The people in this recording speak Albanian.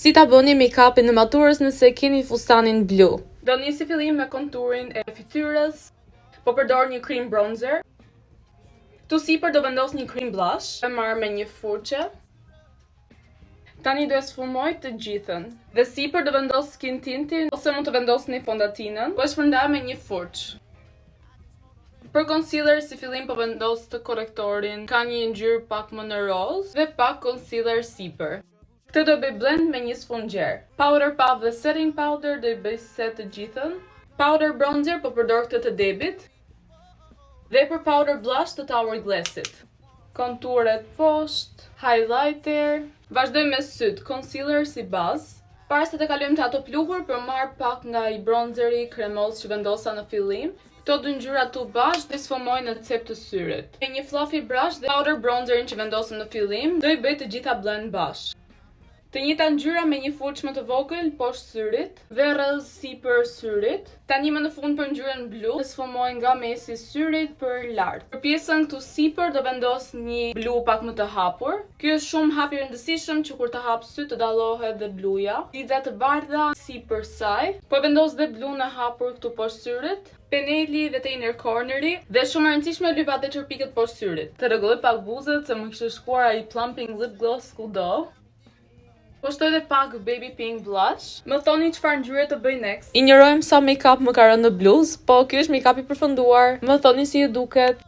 Si ta bëni make-upin në maturës nëse keni fustanin blu? Do nisi fillim me konturin e fytyrës, po përdor një cream bronzer. Ktu sipër do vendos një cream blush, e marr me një furçe. Tani do e sfumoj të gjithën. Dhe sipër do vendos skin tintin ose mund të vendosni fondatinën, po e shpërndaj me një furçë. Për concealer si fillim po vendos të korrektorin, ka një ngjyrë pak më në roz dhe pak concealer sipër. Këtë do bëj blend me një sfungjer. Powder puff dhe setting powder do i bëj set të gjithën. Powder bronzer po përdor këtë të debit. Dhe për powder blush të Hourglassit. Konturet poshtë, highlighter. Vazhdoj me syt, concealer si bazë. Para se të kalojmë te ato pluhur, përmar pak nga i bronzeri kremoz që vendosa në fillim. Këto dy ngjyra tu bashkë do sfumoj në cep të syrit. Me një fluffy brush dhe powder bronzerin që vendosëm në fillim, do i bëj të gjitha blend bashkë. Të njëjta ngjyra me një furçë më të vogël poshtë syrit dhe rreth sipër syrit. Tani më në fund për ngjyrën blu, do sfumoj nga mesi i syrit për lart. Për pjesën këtu sipër do vendos një blu pak më të hapur. Ky është shumë hap i rëndësishëm që kur të hap syt të dallohet dhe bluja. Lexha të bardha sipër saj. Po vendos dhe blun e hapur këtu poshtë syrit. Peneli dhe te inner corneri dhe shumë e rëndësishme lypa dhe çerpikët poshtë syrit. Të rregulloj pak buzët se më kishte shkuar ai plumping lip gloss kudo. Po shtoj dhe pak baby pink blush. Më thoni çfarë ngjyre të bëj next. Injorojmë sa make-up më ka rënë në bluzë, po ky është make-up i përfunduar. Më thoni si ju duket.